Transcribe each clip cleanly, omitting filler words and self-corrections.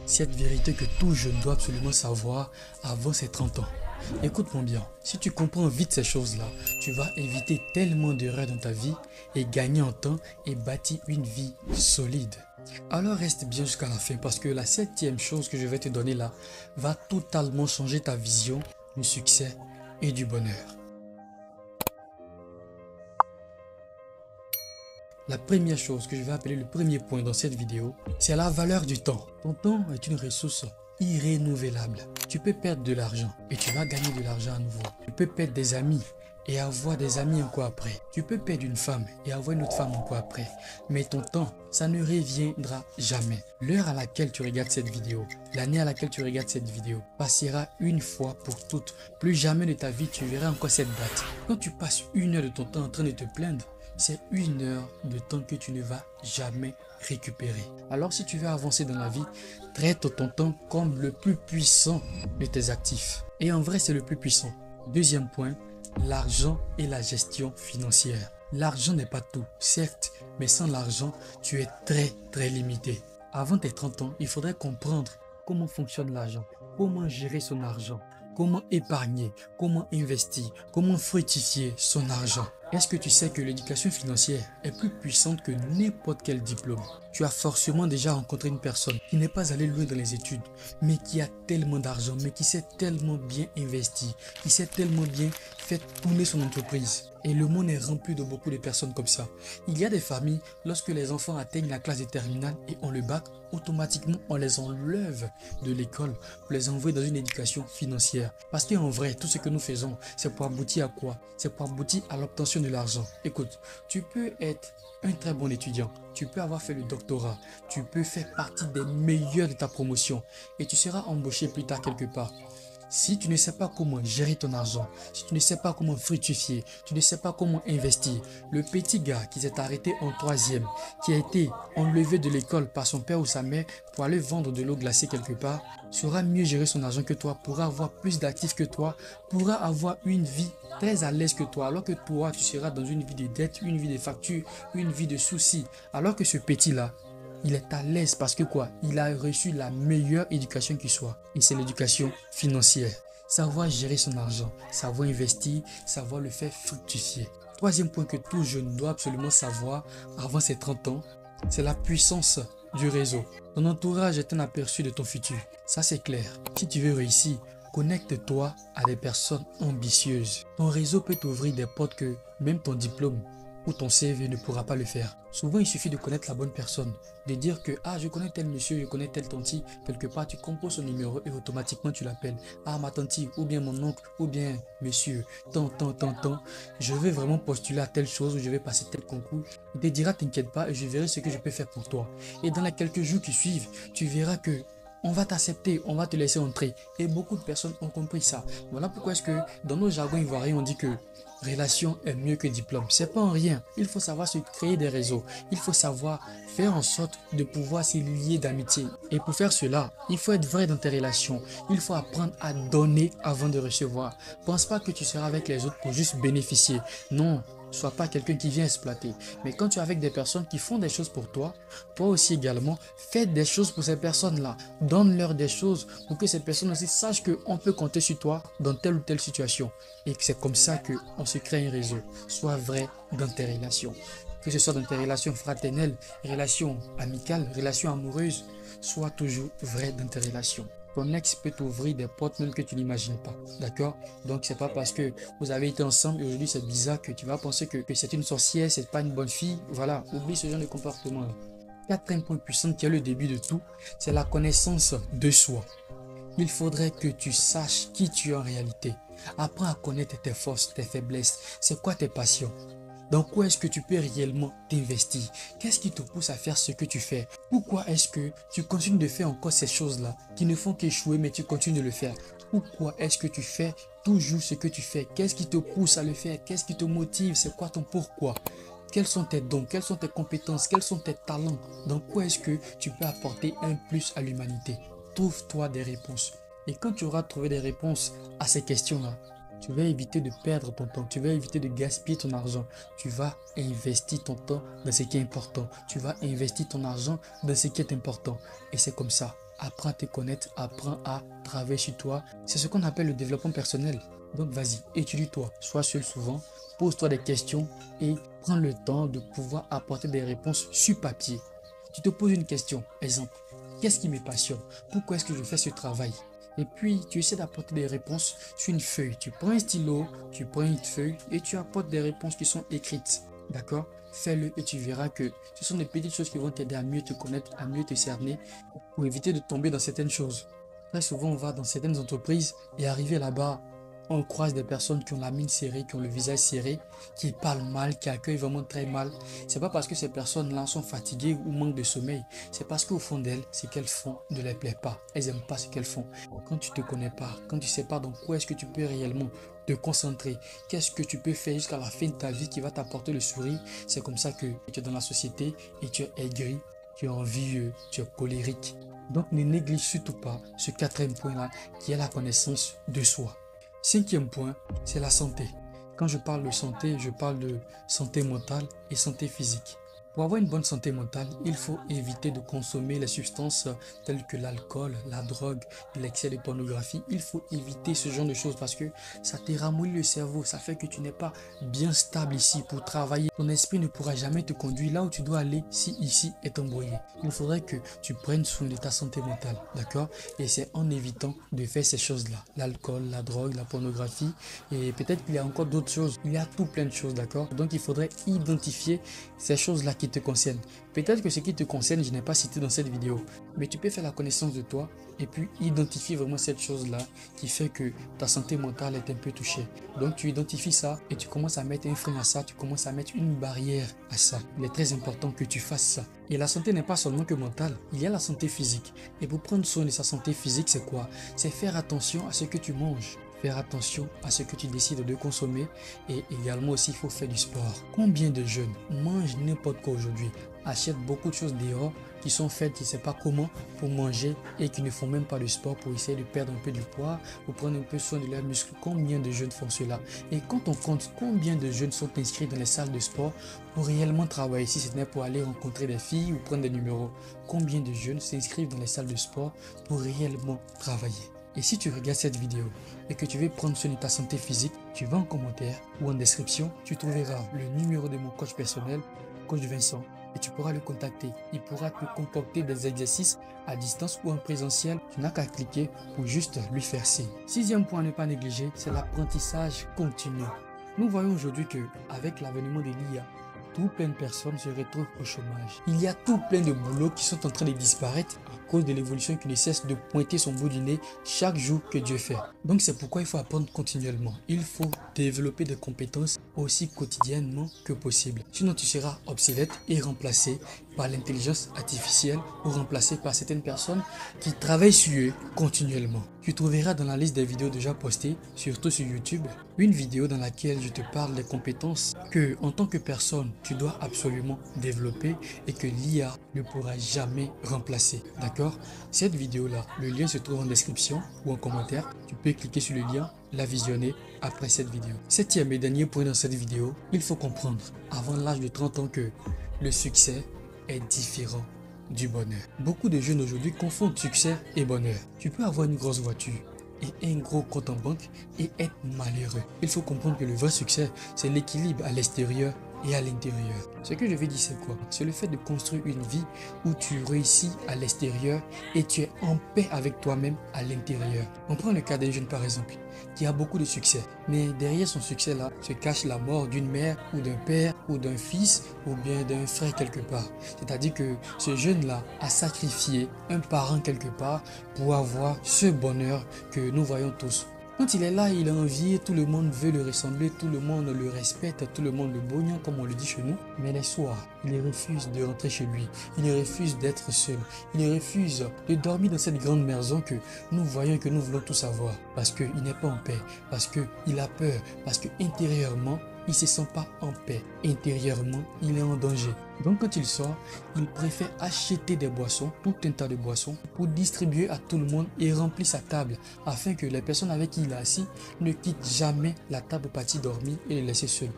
Cette vérité que tout jeune doit absolument savoir avant ses 30 ans. Écoute-moi bien, si tu comprends vite ces choses-là, tu vas éviter tellement d'erreurs dans ta vie et gagner en temps et bâtir une vie solide. Alors reste bien jusqu'à la fin parce que la septième chose que je vais te donner là va totalement changer ta vision du succès et du bonheur. La première chose que je vais appeler le premier point dans cette vidéo, c'est la valeur du temps. Ton temps est une ressource irrénouvelable. Tu peux perdre de l'argent et tu vas gagner de l'argent à nouveau. Tu peux perdre des amis et avoir des amis encore après. Tu peux perdre une femme et avoir une autre femme encore après. Mais ton temps, ça ne reviendra jamais. L'heure à laquelle tu regardes cette vidéo, l'année à laquelle tu regardes cette vidéo, passera une fois pour toutes. Plus jamais de ta vie, tu verras encore cette date. Quand tu passes une heure de ton temps en train de te plaindre, c'est une heure de temps que tu ne vas jamais récupérer. Alors si tu veux avancer dans la vie, traite ton temps comme le plus puissant de tes actifs. Et en vrai, c'est le plus puissant. Deuxième point, l'argent et la gestion financière. L'argent n'est pas tout, certes, mais sans l'argent, tu es très limité. Avant tes 30 ans, il faudrait comprendre comment fonctionne l'argent, comment gérer son argent, comment épargner, comment investir, comment fructifier son argent. Est-ce que tu sais que l'éducation financière est plus puissante que n'importe quel diplôme? Tu as forcément déjà rencontré une personne qui n'est pas allée loin dans les études, mais qui a tellement d'argent, mais qui sait tellement bien investir, qui sait tellement bien faire tourner son entreprise. Et le monde est rempli de beaucoup de personnes comme ça. Il y a des familles, lorsque les enfants atteignent la classe de terminale et ont le bac, automatiquement on les enlève de l'école pour les envoyer dans une éducation financière. Parce qu'en vrai, tout ce que nous faisons, c'est pour aboutir à quoi? C'est pour aboutir à l'obtention de l'argent. Écoute, tu peux être un très bon étudiant, tu peux avoir fait le doctorat, tu peux faire partie des meilleurs de ta promotion et tu seras embauché plus tard quelque part. Si tu ne sais pas comment gérer ton argent, si tu ne sais pas comment fructifier, tu ne sais pas comment investir, le petit gars qui s'est arrêté en troisième, qui a été enlevé de l'école par son père ou sa mère pour aller vendre de l'eau glacée quelque part, saura mieux gérer son argent que toi, pourra avoir plus d'actifs que toi, pourra avoir une vie très à l'aise que toi, alors que toi, tu seras dans une vie de dette, une vie de facture, une vie de soucis, alors que ce petit-là, il est à l'aise parce que quoi? Il a reçu la meilleure éducation qui soit. Et c'est l'éducation financière. Savoir gérer son argent, savoir investir, savoir le faire fructifier. Troisième point que tout jeune doit absolument savoir avant ses 30 ans, c'est la puissance du réseau. Ton entourage est un aperçu de ton futur. Ça c'est clair. Si tu veux réussir, connecte-toi à des personnes ambitieuses. Ton réseau peut t'ouvrir des portes que même ton diplôme ou ton CV ne pourra pas le faire. Souvent, il suffit de connaître la bonne personne, de dire que « je connais tel monsieur, je connais tel tanti », quelque part, tu composes son numéro et automatiquement tu l'appelles. « ma tanti, ou bien mon oncle, ou bien monsieur, tant, je vais vraiment postuler à telle chose ou je vais passer tel concours. » Il te dira « T'inquiète pas, je verrai ce que je peux faire pour toi. » Et dans les quelques jours qui suivent, tu verras que on va t'accepter, on va te laisser entrer. Et beaucoup de personnes ont compris ça. Voilà pourquoi est-ce que dans nos jargons ivoiriens, on dit que relation est mieux que diplôme. C'est pas en rien. Il faut savoir se créer des réseaux. Il faut savoir faire en sorte de pouvoir se lier d'amitié. Et pour faire cela, il faut être vrai dans tes relations. Il faut apprendre à donner avant de recevoir. Pense pas que tu seras avec les autres pour juste bénéficier. Non. Sois pas quelqu'un qui vient exploiter. Mais quand tu es avec des personnes qui font des choses pour toi, toi aussi également, fais des choses pour ces personnes-là. Donne-leur des choses pour que ces personnes aussi sachent qu'on peut compter sur toi dans telle ou telle situation. Et que c'est comme ça qu'on se crée un réseau. Sois vrai dans tes relations. Que ce soit dans tes relations fraternelles, relations amicales, relations amoureuses, sois toujours vrai dans tes relations. Ton ex peut t'ouvrir des portes même que tu n'imagines pas. D'accord? Donc, c'est pas parce que vous avez été ensemble et aujourd'hui c'est bizarre que tu vas penser que c'est une sorcière, c'est pas une bonne fille. Voilà, oublie ce genre de comportement-là. Quatrième point puissant qui est le début de tout, c'est la connaissance de soi. Il faudrait que tu saches qui tu es en réalité. Apprends à connaître tes forces, tes faiblesses. C'est quoi tes passions? Dans quoi est-ce que tu peux réellement t'investir? Qu'est-ce qui te pousse à faire ce que tu fais? Pourquoi est-ce que tu continues de faire encore ces choses-là qui ne font qu'échouer mais tu continues de le faire? Pourquoi est-ce que tu fais toujours ce que tu fais? Qu'est-ce qui te pousse à le faire? Qu'est-ce qui te motive? C'est quoi ton pourquoi? Quels sont tes dons? Quelles sont tes compétences? Quels sont tes talents? Dans quoi est-ce que tu peux apporter un plus à l'humanité? Trouve-toi des réponses. Et quand tu auras trouvé des réponses à ces questions-là, tu vas éviter de perdre ton temps, tu vas éviter de gaspiller ton argent. Tu vas investir ton temps dans ce qui est important. Tu vas investir ton argent dans ce qui est important. Et c'est comme ça apprends à te connaître, apprends à travailler sur toi. C'est ce qu'on appelle le développement personnel. Donc vas-y, étudie-toi, sois seul souvent, pose-toi des questions et prends le temps de pouvoir apporter des réponses sur papier. Tu te poses une question, exemple, qu'est-ce qui me passionne? Pourquoi est-ce que je fais ce travail? Et puis, tu essaies d'apporter des réponses sur une feuille. Tu prends un stylo, tu prends une feuille et tu apportes des réponses qui sont écrites. D'accord? Fais-le et tu verras que ce sont des petites choses qui vont t'aider à mieux te connaître, à mieux te cerner pour éviter de tomber dans certaines choses. Très souvent, on va dans certaines entreprises et arriver là-bas, on croise des personnes qui ont la mine serrée, qui ont le visage serré, qui parlent mal, qui accueillent vraiment très mal. C'est pas parce que ces personnes-là sont fatiguées ou manquent de sommeil. C'est parce qu'au fond d'elles, ce qu'elles font ne les plaît pas. Elles n'aiment pas ce qu'elles font. Quand tu ne te connais pas, quand tu ne sais pas dans quoi est-ce que tu peux réellement te concentrer, qu'est-ce que tu peux faire jusqu'à la fin de ta vie qui va t'apporter le sourire, c'est comme ça que tu es dans la société et tu es aigri, tu es envieux, tu es colérique. Donc ne néglige surtout pas ce quatrième point-là qui est la connaissance de soi. Cinquième point, c'est la santé. Quand je parle de santé, je parle de santé mentale et santé physique. Pour avoir une bonne santé mentale, il faut éviter de consommer les substances telles que l'alcool, la drogue, l'excès de pornographie. Il faut éviter ce genre de choses parce que ça te ramollit le cerveau. Ça fait que tu n'es pas bien stable ici pour travailler. Ton esprit ne pourra jamais te conduire là où tu dois aller si ici est embrouillé. Il faudrait que tu prennes soin de ta santé mentale, d'accord? Et c'est en évitant de faire ces choses-là. L'alcool, la drogue, la pornographie et peut-être qu'il y a encore d'autres choses. Il y a tout plein de choses, d'accord? Donc il faudrait identifier ces choses-là qui te concernent. Peut-être que ce qui te concerne, je n'ai pas cité dans cette vidéo, mais tu peux faire la connaissance de toi et puis identifier vraiment cette chose-là qui fait que ta santé mentale est un peu touchée. Donc tu identifies ça et tu commences à mettre un frein à ça, tu commences à mettre une barrière à ça. Il est très important que tu fasses ça. Et la santé n'est pas seulement que mentale, il y a la santé physique. Et pour prendre soin de sa santé physique, c'est quoi? C'est faire attention à ce que tu manges. Faire attention à ce que tu décides de consommer et également aussi il faut faire du sport. Combien de jeunes mangent n'importe quoi aujourd'hui, achètent beaucoup de choses dehors qui sont faites, qui ne savent pas comment pour manger et qui ne font même pas de sport pour essayer de perdre un peu du poids, pour prendre un peu soin de leurs muscles. Combien de jeunes font cela? Et quand on compte combien de jeunes sont inscrits dans les salles de sport pour réellement travailler, si ce n'est pour aller rencontrer des filles ou prendre des numéros, combien de jeunes s'inscrivent dans les salles de sport pour réellement travailler? Et si tu regardes cette vidéo et que tu veux prendre soin de ta santé physique, tu vas en commentaire ou en description, tu trouveras le numéro de mon coach personnel, coach Vincent, et tu pourras le contacter. Il pourra te concocter des exercices à distance ou en présentiel. Tu n'as qu'à cliquer pour juste lui faire signe. Sixième point à ne pas négliger, c'est l'apprentissage continu. Nous voyons aujourd'hui qu'avec l'avènement de l'IA, tout plein de personnes se retrouvent au chômage. Il y a tout plein de boulots qui sont en train de disparaître à cause de l'évolution qui ne cesse de pointer son bout du nez chaque jour que Dieu fait. Donc c'est pourquoi il faut apprendre continuellement. Il faut développer des compétences aussi quotidiennement que possible. Sinon tu seras obsolète et remplacé par l'intelligence artificielle ou remplacé par certaines personnes qui travaillent sur eux continuellement. Tu trouveras dans la liste des vidéos déjà postées, surtout sur YouTube, une vidéo dans laquelle je te parle des compétences que, en tant que personne, tu dois absolument développer et que l'IA ne pourra jamais remplacer. D'accord? Cette vidéo-là, le lien se trouve en description ou en commentaire. Tu peux cliquer sur le lien, la visionner après cette vidéo. Septième et dernier point dans cette vidéo, il faut comprendre avant l'âge de 30 ans que le succès est différent du bonheur. Beaucoup de jeunes aujourd'hui confondent succès et bonheur. Tu peux avoir une grosse voiture et un gros compte en banque et être malheureux. Il faut comprendre que le vrai succès, c'est l'équilibre à l'extérieur et à l'intérieur. Ce que je veux dire, c'est quoi? C'est le fait de construire une vie où tu réussis à l'extérieur et tu es en paix avec toi-même à l'intérieur. On prend le cas d'un jeune par exemple, qui a beaucoup de succès. Mais derrière son succès là, se cache la mort d'une mère ou d'un père ou d'un fils ou bien d'un frère quelque part. C'est-à-dire que ce jeune là a sacrifié un parent quelque part pour avoir ce bonheur que nous voyons tous. Quand il est là, il est envié, tout le monde veut le ressembler, tout le monde le respecte, tout le monde le bognon, comme on le dit chez nous. Mais les soirs, il refuse de rentrer chez lui, il refuse d'être seul, il refuse de dormir dans cette grande maison que nous voyons et que nous voulons tous avoir. Parce qu'il n'est pas en paix, parce qu'il a peur, parce qu'intérieurement, il ne se sent pas en paix. Intérieurement, il est en danger. Donc quand il sort, il préfère acheter des boissons, tout un tas de boissons, pour distribuer à tout le monde et remplir sa table, afin que les personnes avec qui il est assis ne quittent jamais la table pour partir dormir et le laisser seul.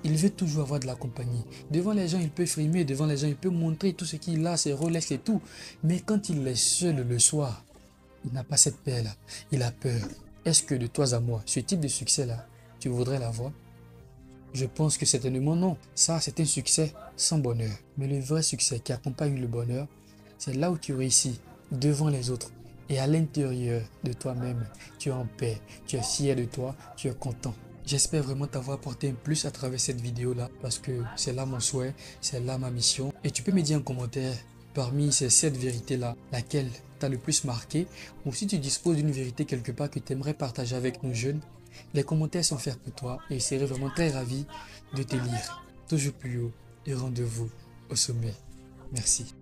Il veut toujours avoir de la compagnie. Devant les gens, il peut frimer, devant les gens, il peut montrer tout ce qu'il a, ses Rolex et tout. Mais quand il est seul le soir, il n'a pas cette paix-là. Il a peur. Est-ce que de toi à moi, ce type de succès-là, tu voudrais l'avoir? Je pense que certainement non. Ça, c'est un succès sans bonheur. Mais le vrai succès qui accompagne le bonheur, c'est là où tu réussis devant les autres. Et à l'intérieur de toi-même, tu es en paix, tu es fier de toi, tu es content. J'espère vraiment t'avoir apporté un plus à travers cette vidéo-là parce que c'est là mon souhait, c'est là ma mission. Et tu peux me dire en commentaire parmi ces 7 vérités-là, laquelle t'a le plus marqué, ou si tu disposes d'une vérité quelque part que tu aimerais partager avec nos jeunes, les commentaires sont faits pour toi et je serai vraiment très ravi de te lire. Toujours plus haut et rendez-vous au sommet. Merci.